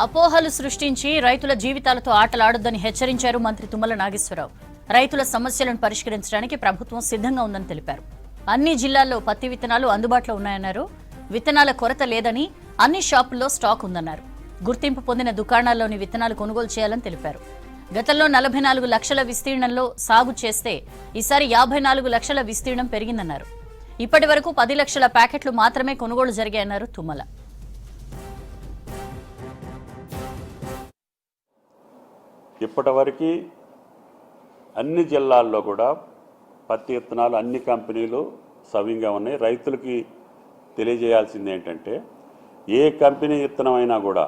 అపోహలు సృష్టించి రైతుల జీవితాలతో ఆటలాడొద్దని హెచ్చరించారు మంత్రి తుమ్మల నాగేశ్వరరావు. రైతుల సమస్యలను పరిష్కరించడానికి ప్రభుత్వం సిద్ధంగా ఉందని తెలిపారు. అన్ని జిల్లాల్లో పత్తి విత్తనాలు అందుబాటులో ఉన్నాయన్నారు. విత్తనాల కొరత లేదని, అన్ని షాపుల్లో స్టాక్ ఉందన్నారు. గుర్తింపు పొందిన దుకాణాల్లోని విత్తనాలు కొనుగోలు చేయాలని తెలిపారు. గతంలో 44 లక్షల విస్తీర్ణంలో సాగు చేస్తే ఈసారి 54 లక్షల విస్తీర్ణం పెరిగిందన్నారు. ఇప్పటి వరకు 10 లక్షల ప్యాకెట్లు మాత్రమే కొనుగోలు జరిగాయన్నారు తుమ్మల. ఇప్పటివరకు అన్ని జిల్లాల్లో కూడా పత్తి విత్తనాలు అన్ని కంపెనీలు సవ్యంగా ఉన్నాయి. రైతులకి తెలియజేయాల్సింది ఏంటంటే, ఏ కంపెనీ విత్తనం అయినా కూడా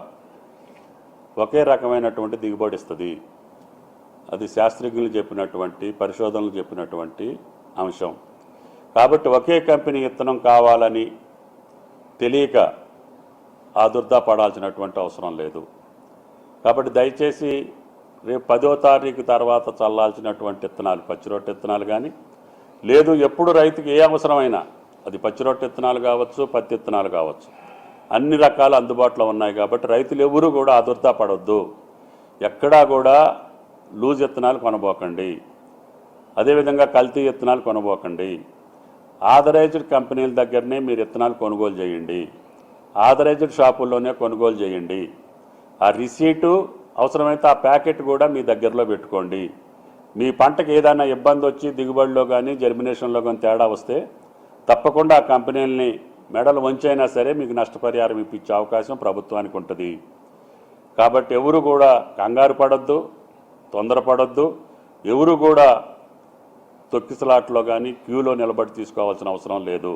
ఒకే రకమైనటువంటి దిగుబడి ఇస్తుంది. అది శాస్త్రజ్ఞులు చెప్పినటువంటి, పరిశోధనలు చెప్పినటువంటి అంశం. కాబట్టి ఒకే కంపెనీ విత్తనం కావాలని తెలియక ఆదుర్దా పడాల్సినటువంటి అవసరం లేదు. కాబట్టి దయచేసి రేపు 10వ తారీఖు తర్వాత చల్లాల్సినటువంటి విత్తనాలు, పచ్చిరొట్ట విత్తనాలు కానీ, లేదు ఎప్పుడు రైతుకి ఏ అవసరమైనా, అది పచ్చిరొట్ట విత్తనాలు కావచ్చు, పత్తి విత్తనాలు కావచ్చు, అన్ని రకాలు అందుబాటులో ఉన్నాయి. కాబట్టి రైతులు ఎవరు కూడా ఆదుర్దా పడొద్దు. ఎక్కడా కూడా లూజ్ విత్తనాలు కొనబోకండి. అదేవిధంగా కల్తీ విత్తనాలు కొనబోకండి. ఆథరైజ్డ్ కంపెనీల దగ్గరనే మీరు విత్తనాలు కొనుగోలు చేయండి. ఆథరైజ్డ్ షాపుల్లోనే కొనుగోలు చేయండి. ఆ రిసీటు, అవసరమైతే ఆ ప్యాకెట్ కూడా మీ దగ్గరలో పెట్టుకోండి. మీ పంటకు ఏదైనా ఇబ్బంది వచ్చి దిగుబడిలో కానీ జర్మినేషన్లో కానీ తేడా వస్తే తప్పకుండా ఆ కంపెనీలని మెడలు వంచైనా సరే మీకు నష్టపరిహారం ఇప్పించే అవకాశం ప్రభుత్వానికి ఉంటుంది. కాబట్టి ఎవరు కూడా కంగారు పడొద్దు, తొందరపడొద్దు. ఎవరు కూడా తొక్కిసలాట్లో కానీ క్యూలో నిలబడి తీసుకోవాల్సిన అవసరం లేదు.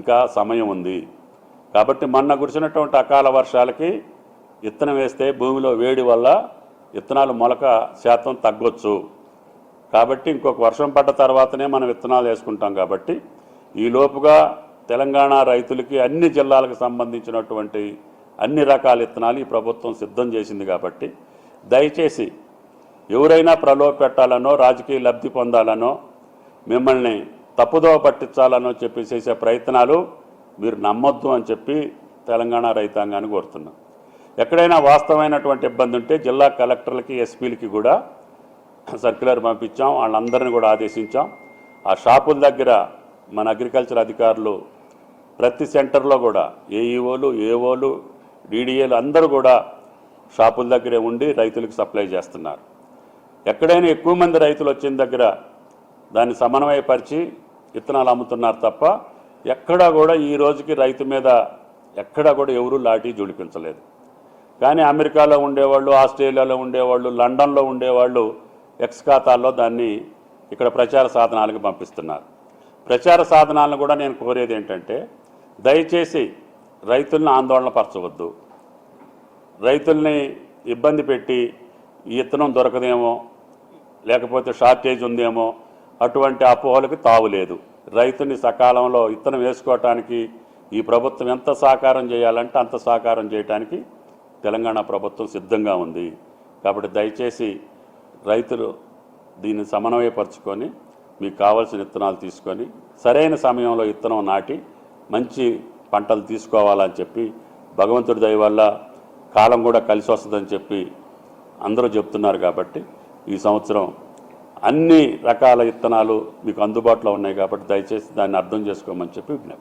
ఇంకా సమయం ఉంది. కాబట్టి మొన్న కురిసినటువంటి అకాల వర్షాలకి విత్తనం వేస్తే భూమిలో వేడి వల్ల విత్తనాలు మొలక శాతం తగ్గొచ్చు. కాబట్టి ఇంకొక వర్షం పడ్డ తర్వాతనే మనం విత్తనాలు వేసుకుంటాం. కాబట్టి ఈ లోపుగా తెలంగాణ రైతులకి అన్ని జిల్లాలకు సంబంధించినటువంటి అన్ని రకాల విత్తనాలు ఈ ప్రభుత్వం సిద్ధం చేసింది. కాబట్టి దయచేసి ఎవరైనా ప్రలోభ పెట్టాలనో, రాజకీయ లబ్ధి పొందాలనో, మిమ్మల్ని తప్పుదోవ పట్టించాలనో చెప్పి చేసే ప్రయత్నాలు మీరు నమ్మొద్దు అని చెప్పి తెలంగాణ రైతాంగాన్ని కోరుతున్నాం. ఎక్కడైనా వాస్తవమైనటువంటి ఇబ్బంది ఉంటే జిల్లా కలెక్టర్లకి, ఎస్పీలకి కూడా సర్క్యులర్ పంపించాం. వాళ్ళందరినీ కూడా ఆదేశించాం. ఆ షాపుల దగ్గర మన అగ్రికల్చర్ అధికారులు ప్రతి సెంటర్లో కూడా ఏఈఓలు, ఏఓలు, డీడీఏలు అందరూ కూడా షాపుల దగ్గరే ఉండి రైతులకు సప్లై చేస్తున్నారు. ఎక్కడైనా ఎక్కువ మంది రైతులు వచ్చిన దగ్గర దాన్ని సమన్వయపరిచి విత్తనాలు అమ్ముతున్నారు తప్ప ఎక్కడా కూడా ఈ రోజుకి రైతు మీద ఎక్కడా కూడా ఎవరూ లాఠీ జుడిపించలేదు. కానీ అమెరికాలో ఉండేవాళ్ళు, ఆస్ట్రేలియాలో ఉండేవాళ్ళు, లండన్లో ఉండేవాళ్ళు ఎక్స్ ఖాతాల్లో దాన్ని ఇక్కడ ప్రచార సాధనాలకు పంపిస్తున్నారు. ప్రచార సాధనాలను కూడా నేను కోరేది ఏంటంటే, దయచేసి రైతుల్ని ఆందోళన పరచవద్దు. రైతుల్ని ఇబ్బంది పెట్టి ఈ విత్తనం దొరకదేమో, లేకపోతే షార్టేజ్ ఉందేమో, అటువంటి అపోహలకు తావులేదు. రైతుని సకాలంలో విత్తనం వేసుకోవటానికి ఈ ప్రభుత్వం ఎంత సహకారం చేయాలంటే అంత సహకారం చేయడానికి తెలంగాణ ప్రభుత్వం సిద్ధంగా ఉంది. కాబట్టి దయచేసి రైతులు దీన్ని సమన్వయపరుచుకొని మీకు కావాల్సిన విత్తనాలు తీసుకొని సరైన సమయంలో విత్తనం నాటి మంచి పంటలు తీసుకోవాలని చెప్పి, భగవంతుడి దయ వల్ల కాలం కూడా కలిసి వస్తుందని చెప్పి అందరూ చెప్తున్నారు. కాబట్టి ఈ సంవత్సరం అన్ని రకాల విత్తనాలు మీకు అందుబాటులో ఉన్నాయి. కాబట్టి దయచేసి దాన్ని అర్థం చేసుకోమని చెప్పి విజ్ఞప్తి.